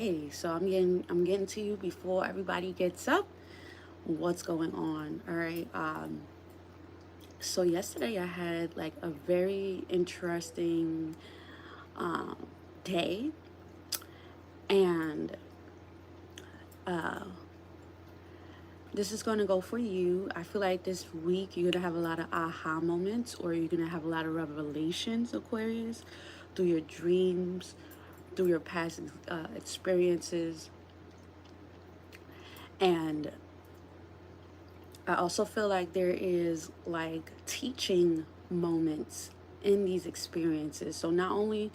Hey, so I'm getting to you before everybody gets up. What's going on? All right. So yesterday I had like a very interesting um day, and uh this is gonna go for you. I feel like this week you're gonna have a lot of aha moments, or you're gonna have a lot of revelations, Aquarius, through your dreams, through your past experiences. And I also feel like there is like teaching moments in these experiences. So not only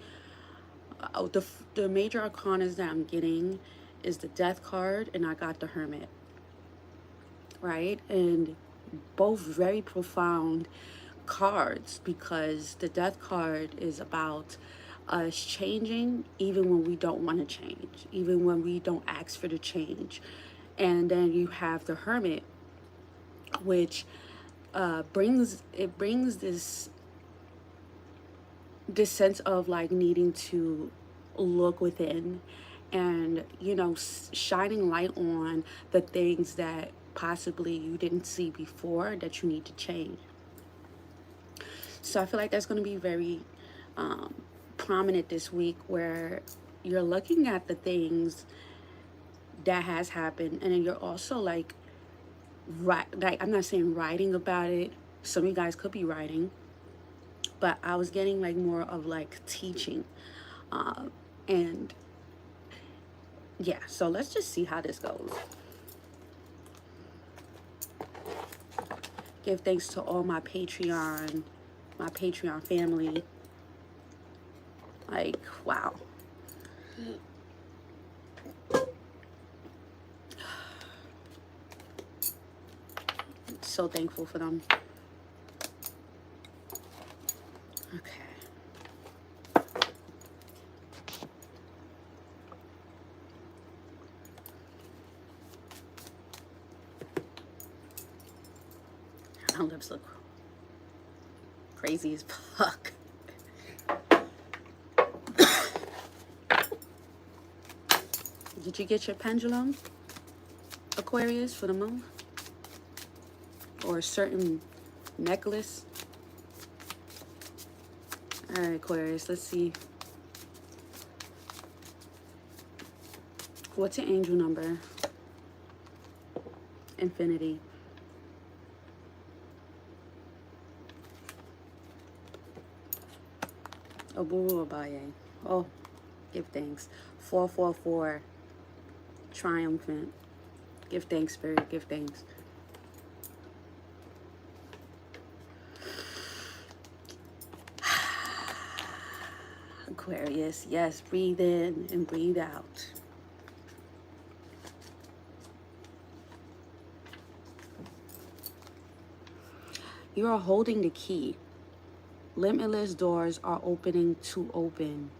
the major arcanas that I'm getting is the Death card, and I got the Hermit, right? And both very profound cards, because the Death card is about us changing even when we don't want to change, even when we don't ask for the change. And then you have the Hermit, which brings this sense of like needing to look within, and shining light on the things that possibly you didn't see before that you need to change. So I feel like that's going to be very prominent this week, where you're looking at the things that has happened, and then you're also like I'm not saying writing about it. Some of you guys could be writing, but I was getting like more of like teaching. And yeah, so let's just see how this goes. Give thanks to all my Patreon family. Like, wow. So thankful for them. Okay. My lips look crazy as fuck. Did you get your pendulum, Aquarius, for the month? Or a certain necklace? All right, Aquarius, let's see. What's your angel number? Infinity. 𝕻𝖆𝖚𝖋𝖔. Oh, give thanks. 444. Triumphant. Give thanks, Spirit. Give thanks. Aquarius, yes, breathe in and breathe out. You are holding the key. Limitless doors are opening to open.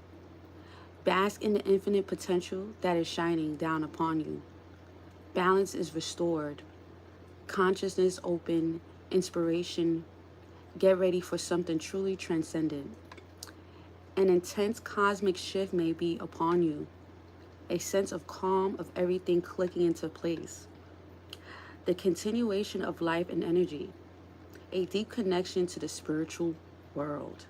Bask in the infinite potential that is shining down upon you. Balance is restored. Consciousness open. Inspiration. Get ready for something truly transcendent. An intense cosmic shift may be upon you. A sense of calm, of everything clicking into place. The continuation of life and energy. A deep connection to the spiritual world.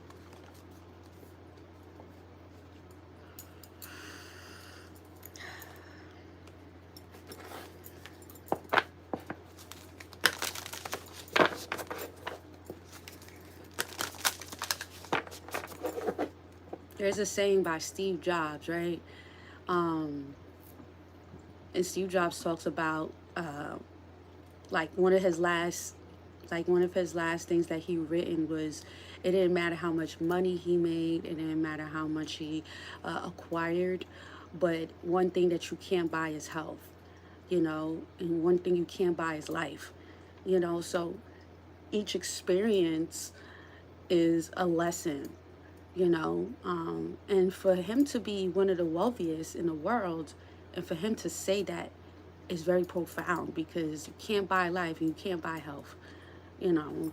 There's a saying by Steve Jobs, right? And Steve Jobs talks about like one of his last things that he written was, it didn't matter how much money he made, it didn't matter how much he acquired, but one thing that you can't buy is health, and one thing you can't buy is life, so each experience is a lesson, and for him to be one of the wealthiest in the world, and for him to say that, is very profound, because you can't buy life and you can't buy health, and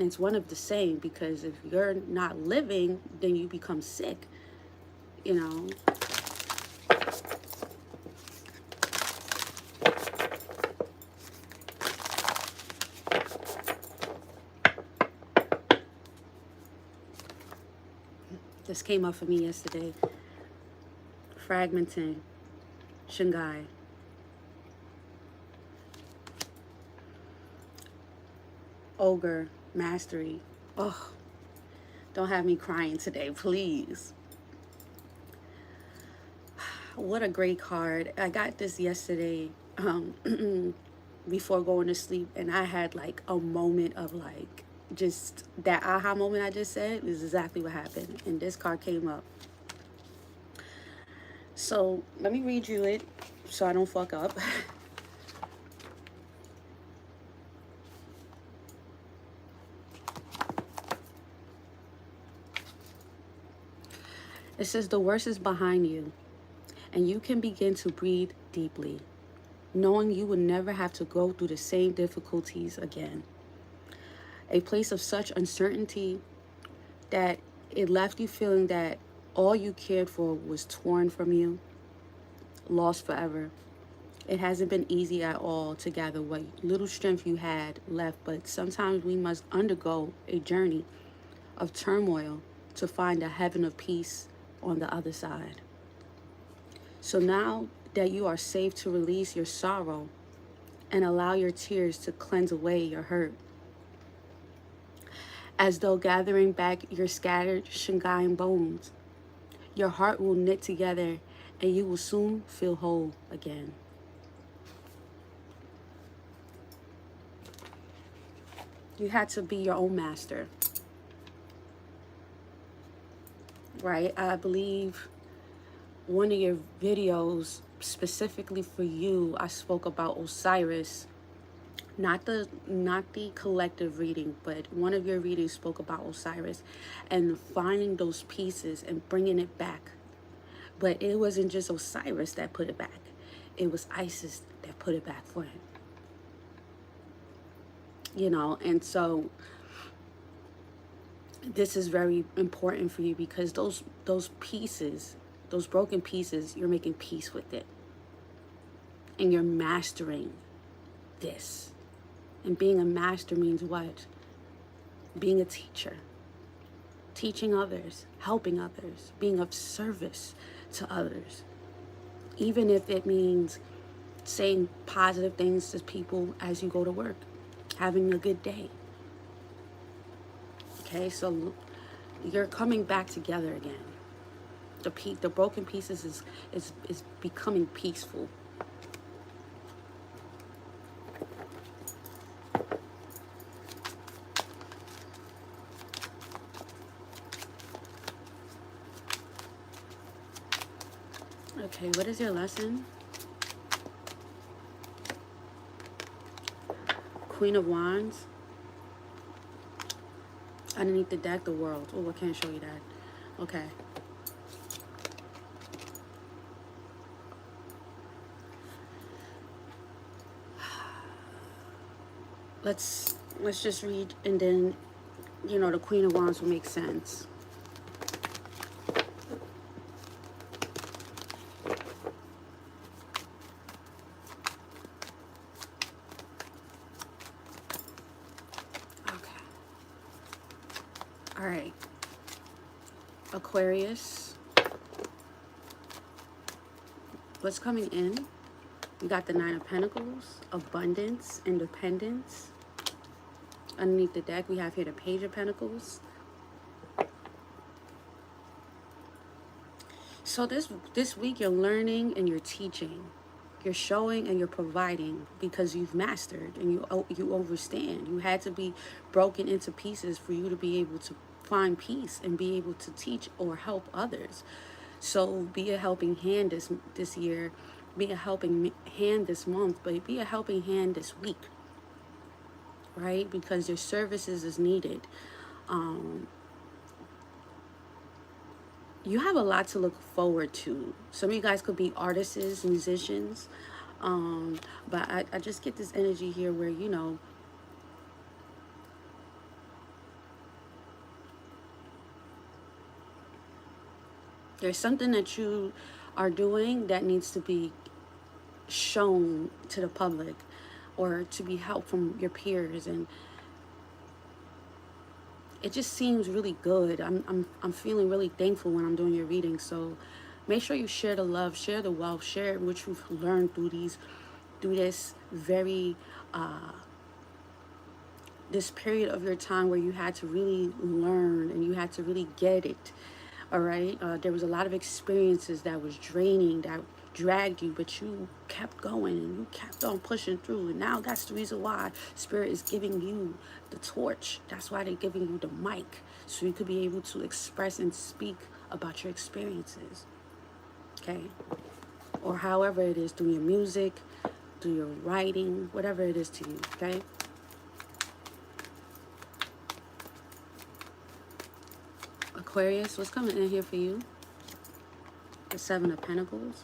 it's one of the same, because if you're not living, then you become sick, you know. This came up for me yesterday. Fragmenting, Shanghai. Ogre, mastery. Oh, don't have me crying today, please. What a great card. I got this yesterday before going to sleep, and I had like a moment of like, just that aha moment I just said is exactly what happened. And this card came up. So let me read you it so I don't fuck up. It says the worst is behind you, and you can begin to breathe deeply, knowing you will never have to go through the same difficulties again. A place of such uncertainty that it left you feeling that all you cared for was torn from you, lost forever. It hasn't been easy at all to gather what little strength you had left, but sometimes we must undergo a journey of turmoil to find a heaven of peace on the other side. So now that you are safe to release your sorrow and allow your tears to cleanse away your hurt, as though gathering back your scattered Shanghai bones, your heart will knit together and you will soon feel whole again. You had to be your own master, right? I believe one of your videos specifically for you, I spoke about Osiris, not the collective reading, but one of your readings spoke about Osiris and finding those pieces and bringing it back. But it wasn't just Osiris that put it back. It was Isis that put it back for him. You know, and so this is very important for you because those pieces, those broken pieces, you're making peace with it. And you're mastering this. And being a master means what? Being a teacher. Teaching others, helping others, being of service to others. Even if it means saying positive things to people as you go to work, having a good day. Okay, so you're coming back together again. The broken pieces is becoming peaceful. Okay, what is your lesson? Queen of Wands. Underneath the deck, the world. Oh, I can't show you that. Okay. Let's just read, and then, you know, the Queen of Wands will make sense. All right, Aquarius, what's coming in? You got the Nine of Pentacles, abundance, independence. Underneath the deck, we have here the Page of Pentacles. So this week, you're learning and you're teaching. You're showing and you're providing because you've mastered and you understand. You had to be broken into pieces for you to be able to find peace and be able to teach or help others. So be a helping hand this year, be a helping hand this month, but be a helping hand this week, right? Because your services is needed. You have a lot to look forward to. Some of you guys could be artists, musicians, but I just get this energy here where, you know, There's something that you are doing that needs to be shown to the public, or to be helped from your peers, and it just seems really good. I'm feeling really thankful when I'm doing your reading. So make sure you share the love, share the wealth, share what you've learned through this very this period of your time where you had to really learn and you had to really get it. All right, there was a lot of experiences that was draining, that dragged you, but you kept going and you kept on pushing through. And now that's the reason why Spirit is giving you the torch. That's why they're giving you the mic, so you could be able to express and speak about your experiences. Okay, or however it is, through your music, through your writing, whatever it is to you. Okay. Aquarius, what's coming in here for you? The Seven of Pentacles.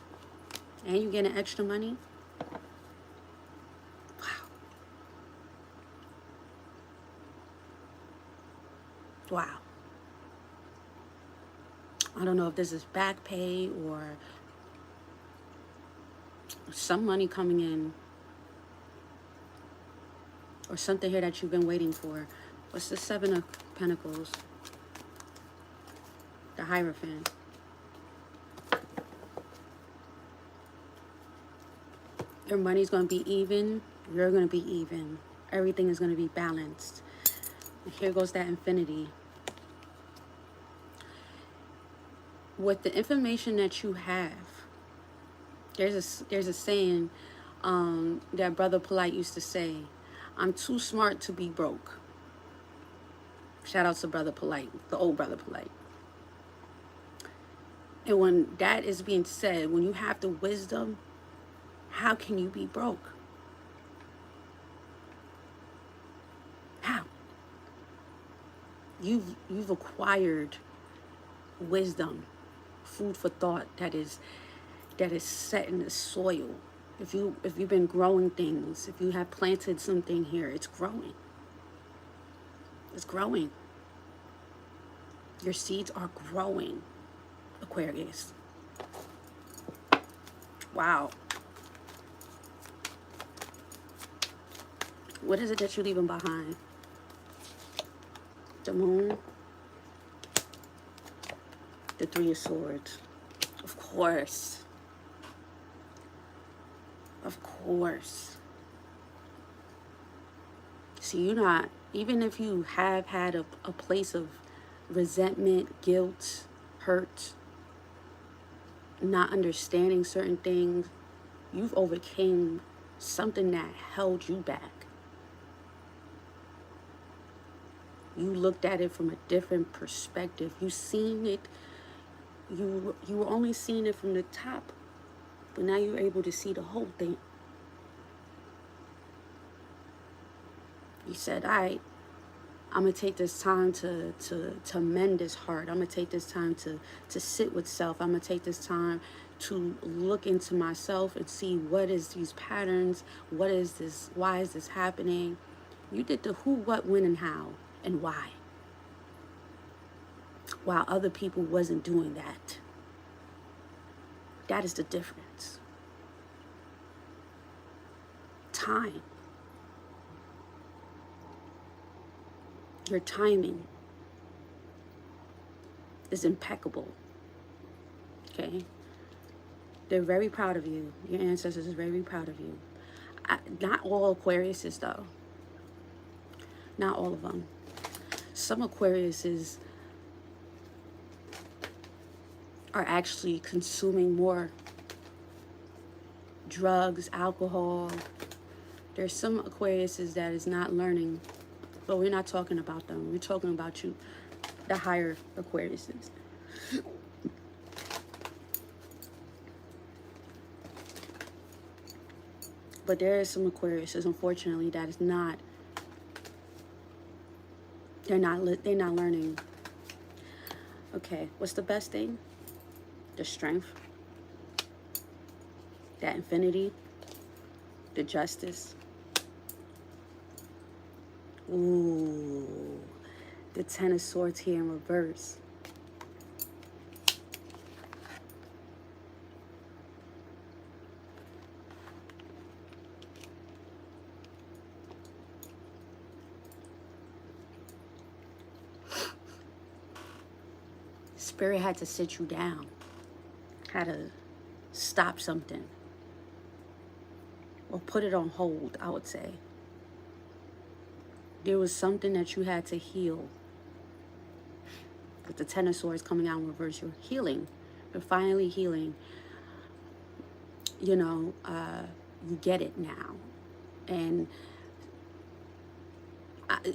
And you getting extra money? Wow. Wow. I don't know if this is back pay or some money coming in, or something here that you've been waiting for. What's the Seven of Pentacles? The Hierophant. Your money's going to be even. You're going to be even. Everything is going to be balanced. And here goes that infinity. With the information that you have, there's a saying that Brother Polite used to say, "I'm too smart to be broke." Shout out to Brother Polite, the old Brother Polite. And when that is being said, when you have the wisdom, how can you be broke? How? You've acquired wisdom, food for thought that is set in the soil. If you've been growing things, if you have planted something here, it's growing. It's growing. Your seeds are growing, Aquarius. Wow. What is it that you're leaving behind? The Moon. The Three of Swords. Of course. Of course. See, you're not, even if you have had a place of resentment, guilt, hurt, not understanding certain things, you've overcame something that held you back. You looked at it from a different perspective. You seen it, you were only seeing it from the top, but now you're able to see the whole thing. You said, all right, I'm going to take this time to mend this heart. I'm going to take this time to sit with self. I'm going to take this time to look into myself and see what is these patterns, what is this, why is this happening? You did the who, what, when, and how, and why. While other people wasn't doing that. That is the difference. Time. Your timing is impeccable. Okay? They're very proud of you. Your ancestors are very proud of you. Not all Aquariuses, though. Not all of them. Some Aquariuses are actually consuming more drugs, alcohol. There's some Aquariuses that is not learning. But we're not talking about them. We're talking about you, the higher Aquariuses. But there is some Aquariuses, unfortunately, that is not. They're not learning. Okay, what's the best thing? The strength, that infinity, the justice. Ooh, the Ten of Swords here in reverse. Spirit had to sit you down, had to stop something, or put it on hold, I would say. There was something that you had to heal. With the Ten of Swords coming out in reverse, you're healing. You're finally healing. You know, you get it now. And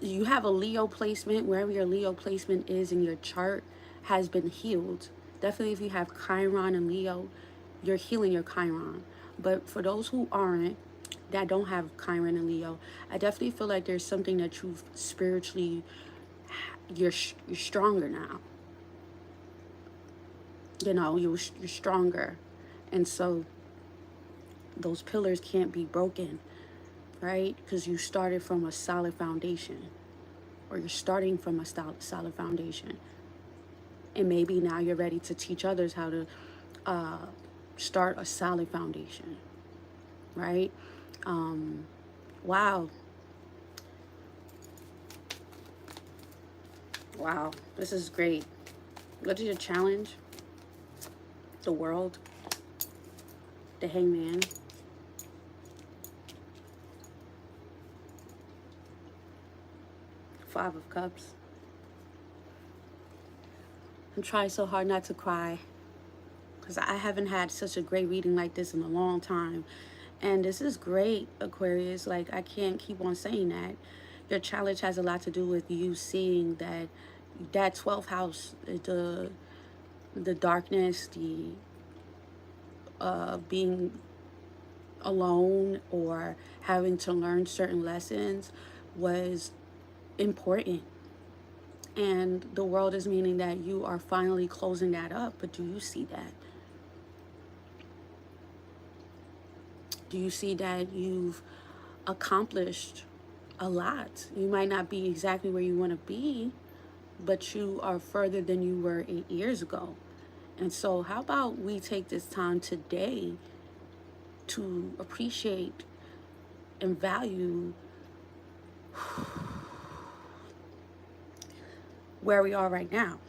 you have a Leo placement. Wherever your Leo placement is in your chart has been healed. Definitely if you have Chiron and Leo, you're healing your Chiron. But for those who aren't, that don't have Chiron and Leo, I definitely feel like there's something that you've spiritually, you're stronger now. You know, you're stronger. And so those pillars can't be broken, right? Because you started from a solid foundation, or you're starting from a solid foundation. And maybe now you're ready to teach others how to start a solid foundation, right? Wow. Wow, this is great. What is your challenge? The World, the Hangman, Five of Cups. I'm trying so hard not to cry, because I haven't had such a great reading like this in a long time. And this is great, Aquarius. Like, I can't keep on saying that. Your challenge has a lot to do with you seeing that 12th house, the darkness, the being alone or having to learn certain lessons was important. And the World is meaning that you are finally closing that up. But do you see that? Do you see that you've accomplished a lot? You might not be exactly where you want to be, but you are further than you were 8 years ago. And so how about we take this time today to appreciate and value where we are right now.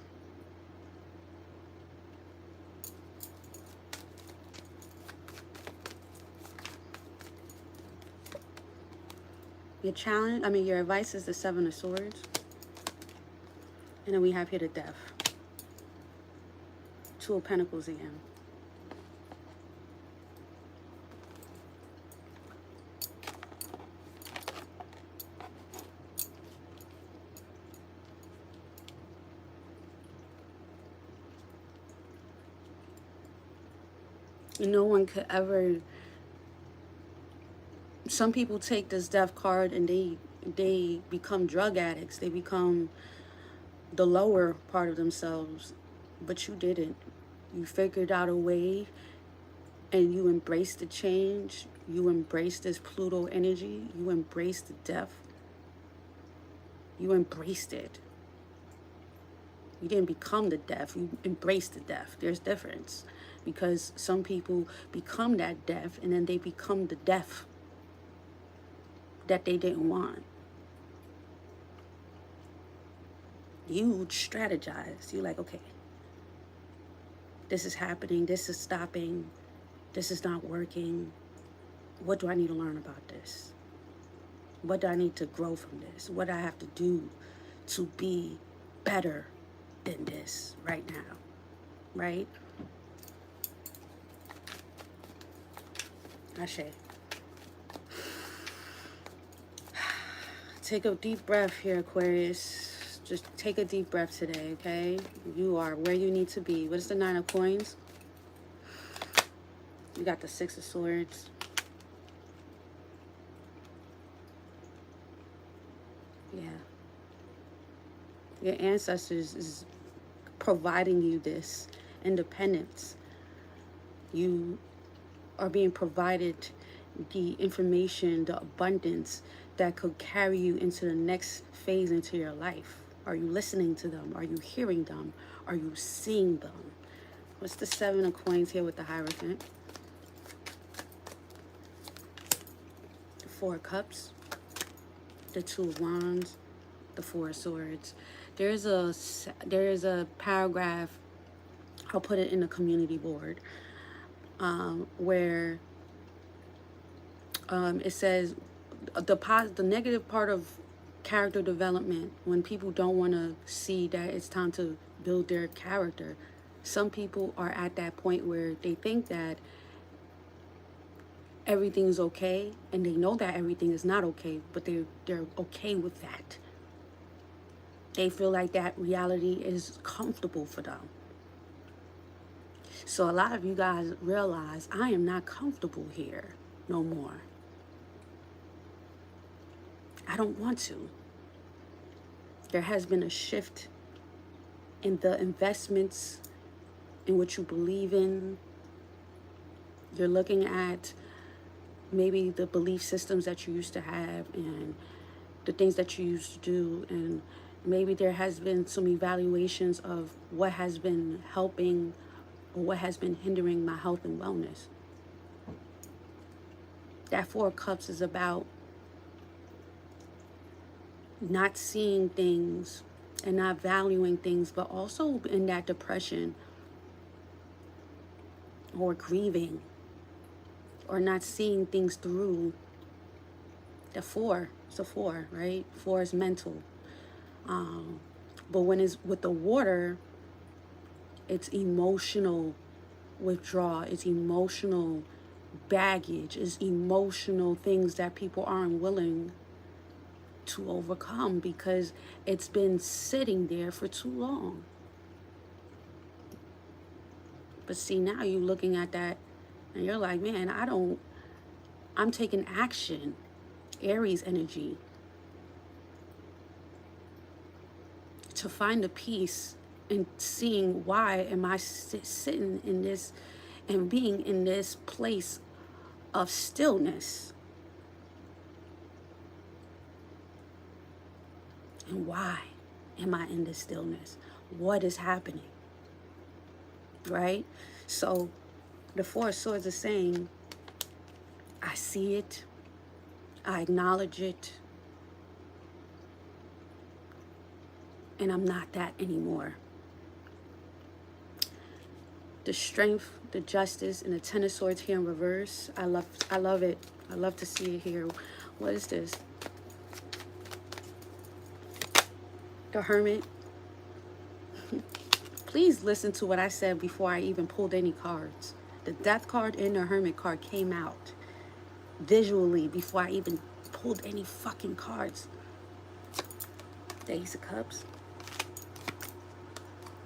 Your challenge, your advice is the Seven of Swords. And then we have here the Death. Two of Pentacles again. No one could ever, some people take this Death card and they become drug addicts. They become the lower part of themselves. But you didn't. You figured out a way and you embraced the change. You embraced this Pluto energy. You embraced the death. You embraced it. You didn't become the death. You embraced the death. There's difference. Because some people become that death and then they become the death that they didn't want. You strategize. You're like, okay, this is happening. This is stopping. This is not working. What do I need to learn about this? What do I need to grow from this? What do I have to do to be better than this right now? Right? Ashe. Take a deep breath here, Aquarius. Just take a deep breath today, okay? You are where you need to be. What is the Nine of Coins? You got the Six of Swords. Yeah. Your ancestors is providing you this independence. You are being provided the information, the abundance that could carry you into the next phase into your life. Are you listening to them? Are you hearing them? Are you seeing them? What's the Seven of Coins here with the Hierophant? The Four of Cups, the Two of Wands, the Four of Swords. There is a paragraph I'll put it in the community board, where it says the negative part of character development, when people don't want to see that it's time to build their character. Some people are at that point where they think that everything's okay, and they know that everything is not okay, but they're okay with that. They feel like that reality is comfortable for them. So a lot of you guys realize, I am not comfortable here no more. I don't want to. There has been a shift in the investments in what you believe in. You're looking at maybe the belief systems that you used to have and the things that you used to do, and maybe there has been some evaluations of what has been helping or what has been hindering my health and wellness. That Four of Cups is about not seeing things and not valuing things, but also in that depression or grieving or not seeing things through. The four, it's a four, right? Four is mental. But when it's with the water, it's emotional withdrawal, it's emotional baggage, it's emotional things that people aren't willing to overcome because it's been sitting there for too long. But see, now you're looking at that and you're like, man, I'm taking action. Aries energy. To find a peace and seeing, why am I sitting in this and being in this place of stillness? And why am I in this stillness? What is happening? Right? So the Four of Swords is saying, I see it, I acknowledge it, and I'm not that anymore. The Strength, the Justice, and the Ten of Swords here in reverse. I love it. I love to see it here. What is this? The Hermit. Please listen to what I said before I even pulled any cards. The Death card and the Hermit card came out visually before I even pulled any fucking cards. The Ace of Cups.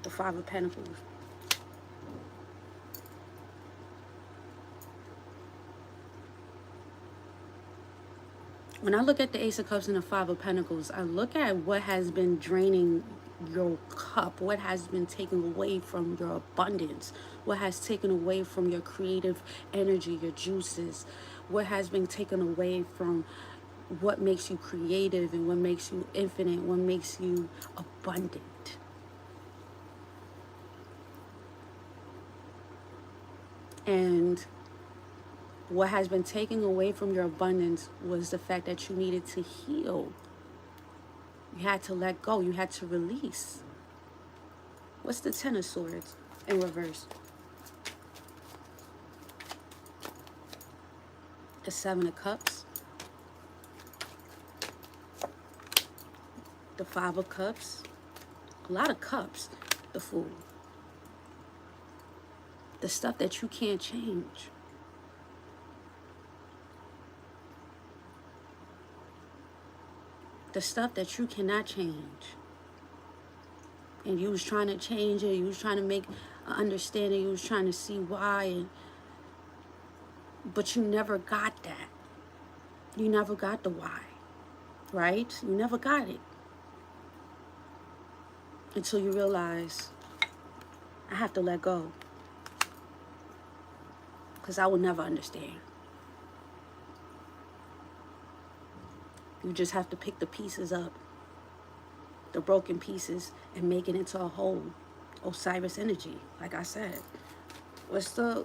The Five of Pentacles. When I look at the Ace of Cups and the Five of Pentacles, I look at what has been draining your cup, what has been taken away from your abundance, what has taken away from your creative energy, your juices, what has been taken away from what makes you creative and what makes you infinite, what makes you abundant. And what has been taken away from your abundance was the fact that you needed to heal. You had to let go. You had to release. What's the Ten of Swords in reverse? The Seven of Cups. The Five of Cups. A lot of cups. The Fool. The stuff that you can't change. The stuff that you cannot change. And you was trying to change it. You was trying to make an understanding. You was trying to see why. But you never got that. You never got the why. Right? You never got it. Until you realize, I have to let go. Because I will never understand. You just have to pick the pieces up, the broken pieces, and make it into a whole. Osiris energy, like I said. What's the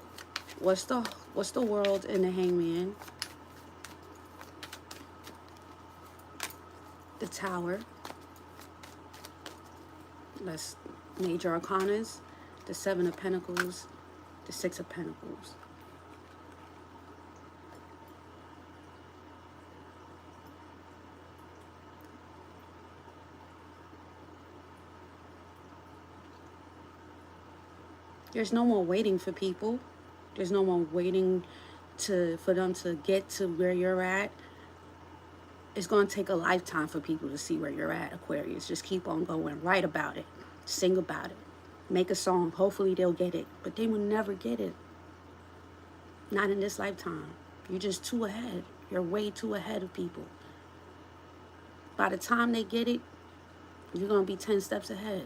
world in the Hangman? The Tower. That's major arcanas. the Seven of Pentacles, the Six of Pentacles. There's no more waiting for people. There's no more waiting for them to get to where you're at. It's going to take a lifetime for people to see where you're at, Aquarius. Just keep on going. Write about it. Sing about it. Make a song. Hopefully they'll get it. But they will never get it. Not in this lifetime. You're just too ahead. You're way too ahead of people. By the time they get it, you're going to be 10 steps ahead.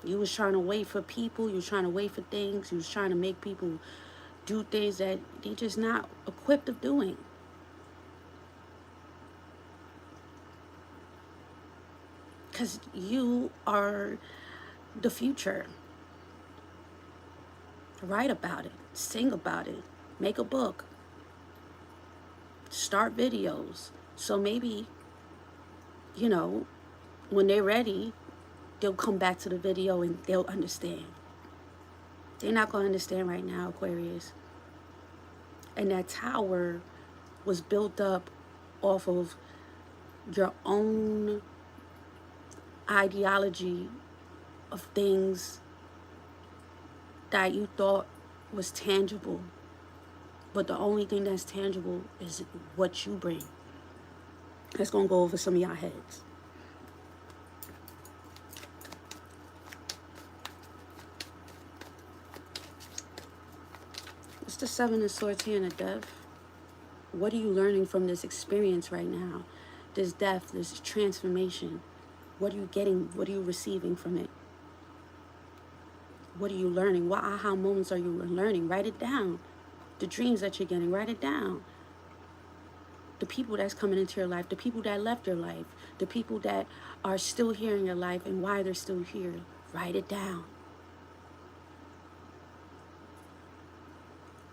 You was trying to wait for people. You was trying to wait for things. You was trying to make people do things that they're just not equipped of doing. Because you are the future. Write about it. Sing about it. Make a book. Start videos. So maybe, you know, when they're ready, they'll come back to the video and they'll understand. They're not going to understand right now, Aquarius. And that tower was built up off of your own ideology of things that you thought was tangible. But the only thing that's tangible is what you bring. That's going to go over some of y'all heads. It's the Seven of Swords here in the Death. What are you learning from this experience right now? This death, this transformation. What are you getting? What are you receiving from it? What are you learning? What aha moments are you learning? Write it down. The dreams that you're getting, write it down. The people that's coming into your life, the people that left your life, the people that are still here in your life and why they're still here, write it down.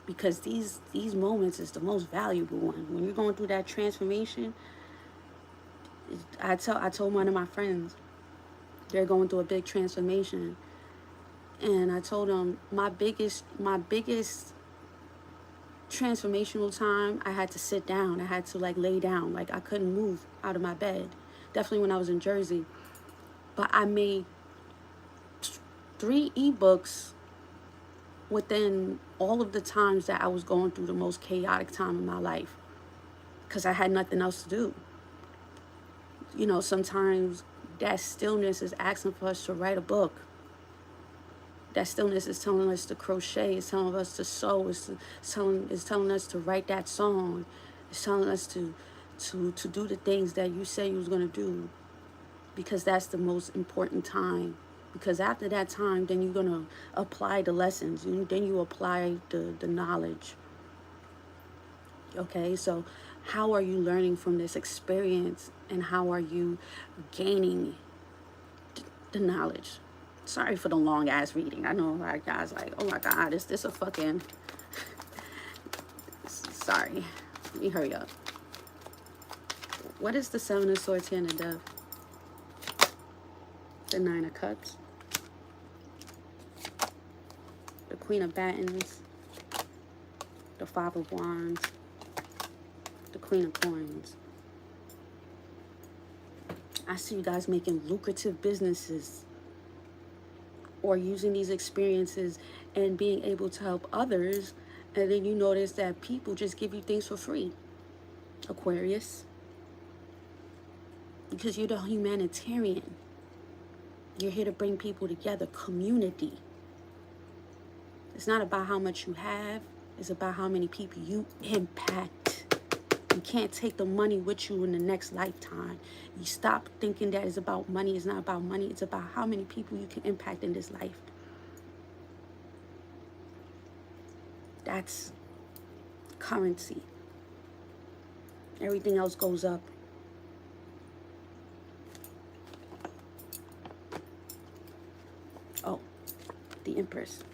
Because these moments is the most valuable one. When you're going through that transformation, I told one of my friends, they're going through a big transformation. And I told them my biggest transformational time, I had to sit down. I had to like lay down. Like I couldn't move out of my bed. Definitely when I was in Jersey. But I made 3 ebooks within all of the times that I was going through the most chaotic time in my life, because I had nothing else to do. You know, sometimes that stillness is asking for us to write a book. That stillness is telling us to crochet. It's telling us to sew. It's telling us to write that song. It's telling us to do the things that you said you was going to do, because that's the most important time. Because after that time, then you're going to apply the lessons. Then you apply the knowledge. Okay, so how are you learning from this experience? And how are you gaining the knowledge? Sorry for the long ass reading. I know a lot of guys like, oh my God, is this a fucking... Sorry. Let me hurry up. What is the Seven of Swords here in the Death? The Nine of Cups. The Queen of Batons. The Five of Wands. The Queen of Coins. I see you guys making lucrative businesses, or using these experiences and being able to help others, and then you notice that people just give you things for free, Aquarius. Because you're the humanitarian. You're here to bring people together, community. It's not about how much you have, it's about how many people you impact. You can't take the money with you in the next lifetime. You stop thinking that it's about money. It's not about money. It's about how many people you can impact in this life. That's currency. Everything else goes up. Oh, the Empress.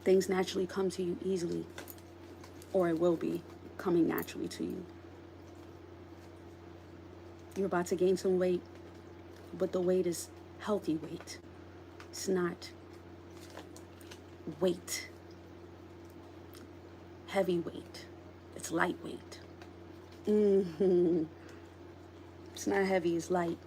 Things naturally come to you easily, or it will be coming naturally to you. You're about to gain some weight. but the weight is healthy weight. It's not weight, heavy weight. It's lightweight. It's not heavy, it's light.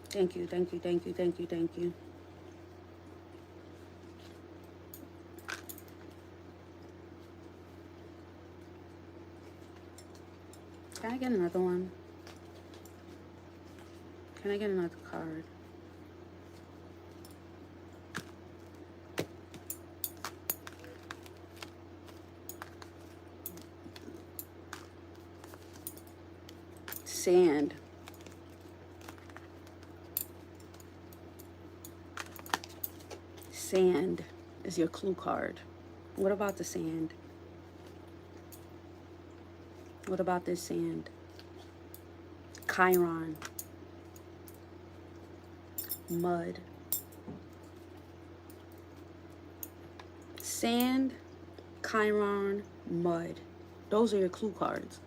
Thank you, thank you, thank you, thank you, thank you. Can I get another one? Can I get another card? Sand. Sand is your clue card. What about the sand? What about this sand? Chiron. Mud. Sand, Chiron, mud. Those are your clue cards.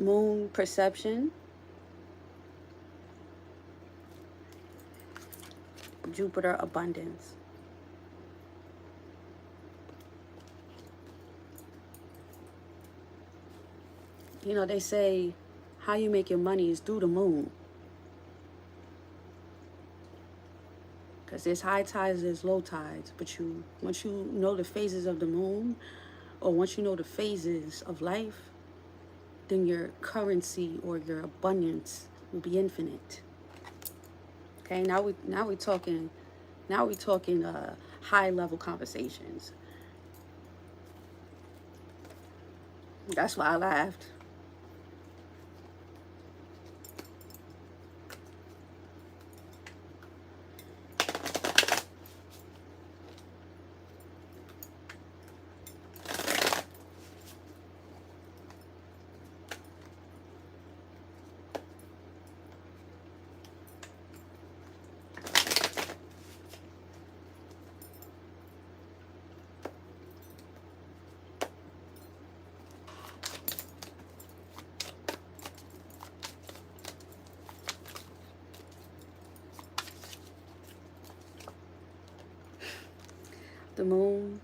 Moon, perception. Jupiter, abundance. You know, they say how you make your money is through the moon. Because there's high tides, there's low tides. But once you know the phases of the moon, or once you know the phases of life, then your currency or your abundance will be infinite. Okay, now we're talking high level conversations. That's why I laughed. The moon,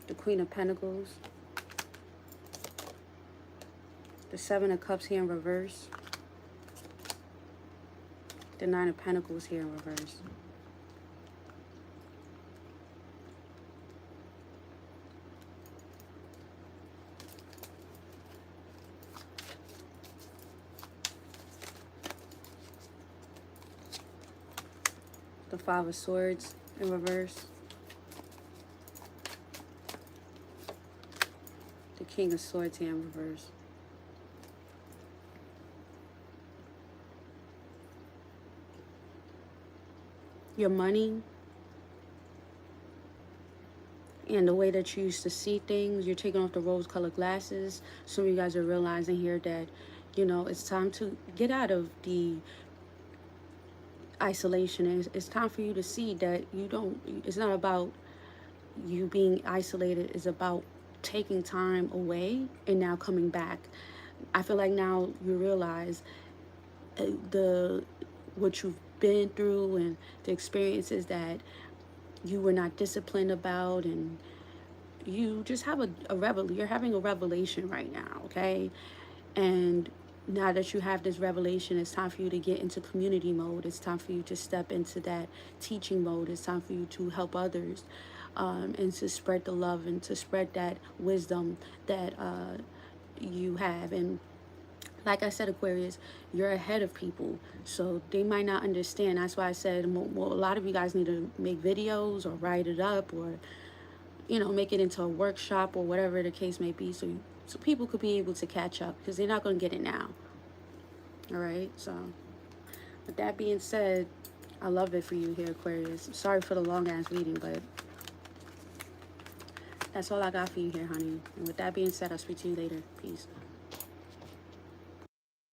the Queen of Pentacles, the Seven of Cups here in reverse, the Nine of Pentacles here in reverse. The Five of Swords in reverse. The King of Swords here in reverse. Your money and the way that you used to see things, you're taking off the rose-colored glasses. Some of you guys are realizing here that, you know, it's time to get out of the isolation. It's time for you to see that it's not about you being isolated. It's about taking time away and now coming back. I feel like now you realize what you've been through and the experiences that you were not disciplined about, and you just have you're having a revelation right now, okay? And now that you have this revelation, it's time for you to get into community mode. It's time for you to step into that teaching mode. It's time for you to help others, and to spread the love and to spread that wisdom that you have. And like I said, Aquarius, you're ahead of people, so they might not understand. That's why I said, well, a lot of you guys need to make videos or write it up, or, you know, make it into a workshop or whatever the case may be, so people could be able to catch up, because they're not going to get it now. All right, so with that being said, I love it for you here, Aquarius. Sorry for the long ass reading, but that's all I got for you here, honey. And with that being said, I'll speak to you later. Peace.